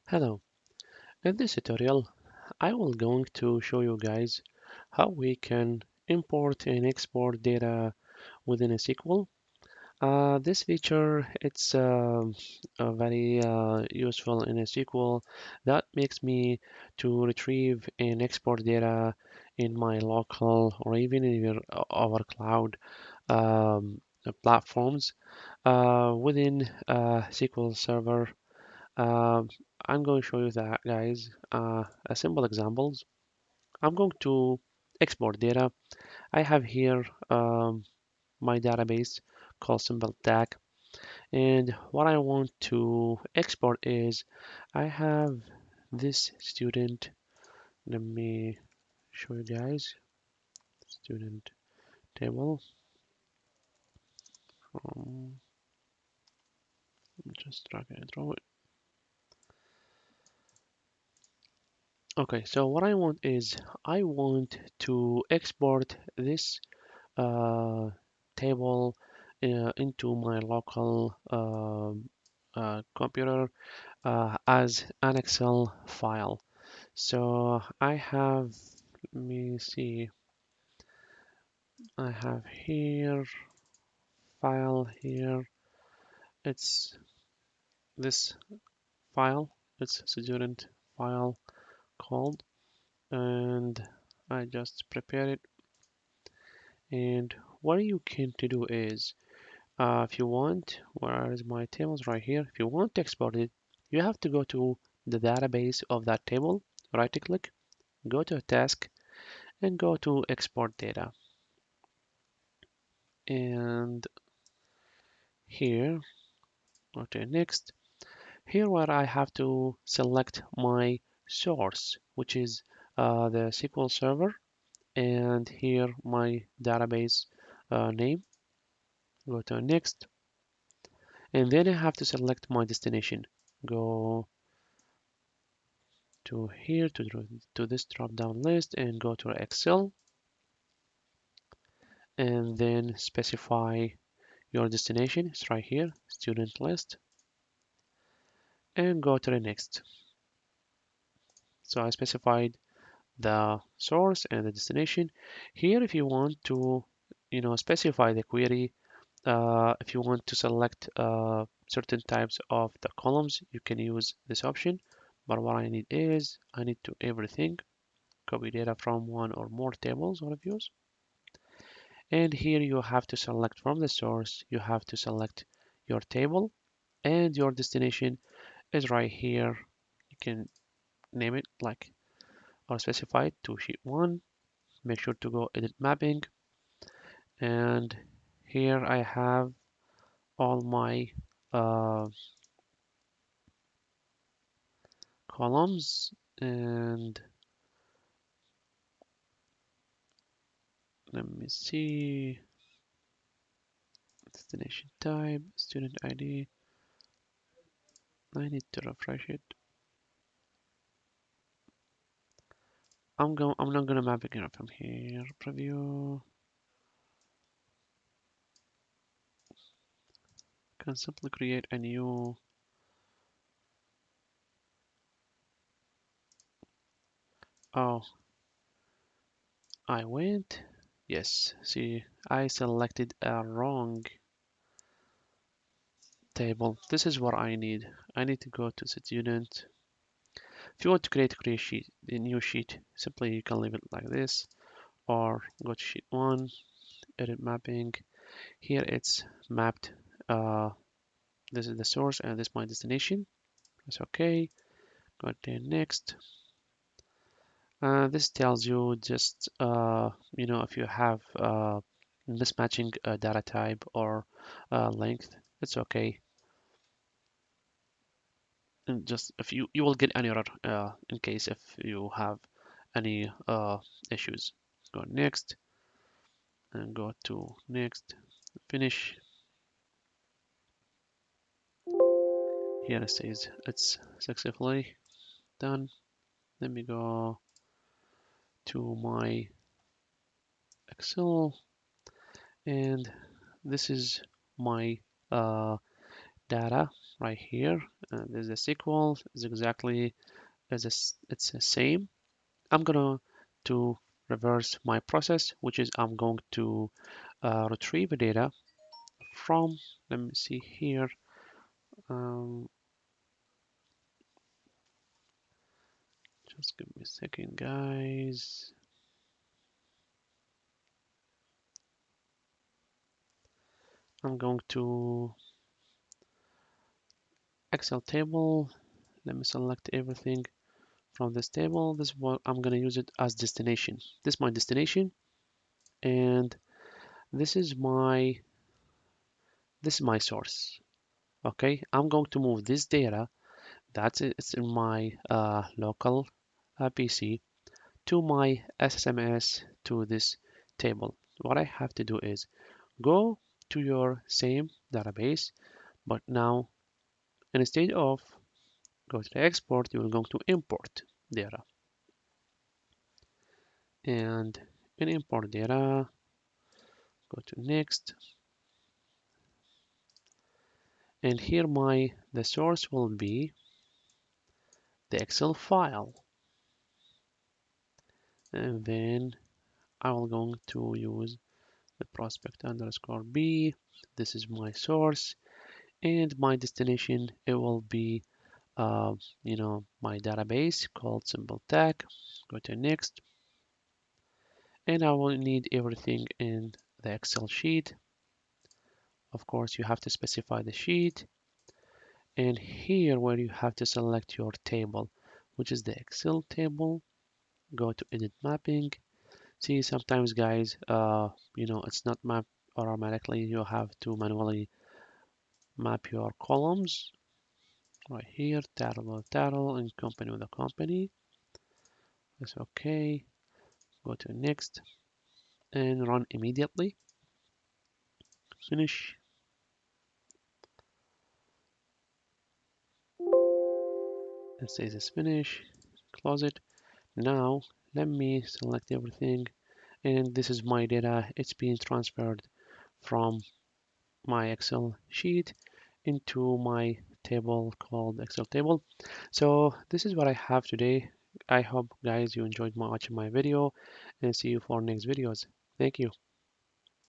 Hello, in this tutorial I will going to show you guys how we can import and export data within a SQL. This feature it's very useful in a SQL that makes me to retrieve and export data in my local or even in our cloud platforms within SQL Server. um, I'm going to show you that, guys. A simple examples. I'm going to export data. I have here my database called simple tag, and what I want to export is I have this student. Let me show you guys student table. Um, just drag and drop it. Okay, so what I want is I want to export this uh, table into my local computer as an Excel file. So I have, let me see, I have here, file here, it's this file, it's student file called, and I just prepare it. And what you can to do is if you want, where is my tables right here? If you want to export it, you have to go to the database of that table, right click, go to a task, and go to export data. And here, go to next. Here where I have to select my source, which is the SQL Server, and here my database name. Go to next, and then I have to select my destination. Go to here to this drop down list and go to Excel and then specify your destination. It's right here, student list, and go to the next. So I specified the source and the destination. Here, if you want to, specify the query, if you want to select certain types of the columns, you can use this option. But what I need is I need to everything, copy data from one or more tables or views. And here you have to select from the source, you have to select your table, and your destination is right here. You can name it like or specify it to sheet 1. Make sure to go edit mapping, and here I have all my uh, columns, and let me see, destination type, student ID. I need to refresh it. I'm not gonna map it from here. Preview. Can simply create a new. Oh, I went. Yes. See, I selected a wrong table. This is what I need. I need to go to student. If you want to create sheet, a new sheet, simply you can leave it like this, or go to sheet 1, edit mapping. Here it's mapped. This is the source and this is my destination. It's okay. Go to next. This tells you just if you have mismatching data type or length, it's okay. And just if you will get an error in case if you have any issues. Go next and go to next. Finish. Here it says it's successfully done. Let me go to my Excel, and this is my uh, data right here. There's a SQL is exactly it's the same. I'm gonna to reverse my process, which is I'm going to retrieve the data from, let me see here, um, just give me a second, guys. I'm going to Excel table. Let me select everything from this table. This is what I'm going to use it as destination. This is my destination, and this is my source. Okay, I'm going to move this data that's it's in my local PC to my SSMS to this table. What I have to do is go to your same database, but now instead of go to the export, you will go to import data. And in import data, go to next. And here the source will be the Excel file. And then I will going to use the prospect underscore B. This is my source, and my destination, it will be my database called simple tag. Go to next, and I will need everything in the Excel sheet. Of course, you have to specify the sheet, and here where you have to select your table, which is the Excel table. Go to edit mapping. See, sometimes guys, it's not mapped automatically. You have to manually map your columns right here, title with title and company with a company. That's okay. Go to next and run immediately. Finish. It says it's finished. Close it. Now let me select everything, and this is my data. It's being transferred from my Excel sheet into my table called Excel table. So this is what I have today. I hope guys you enjoyed watching my video, and see you for next videos. Thank you.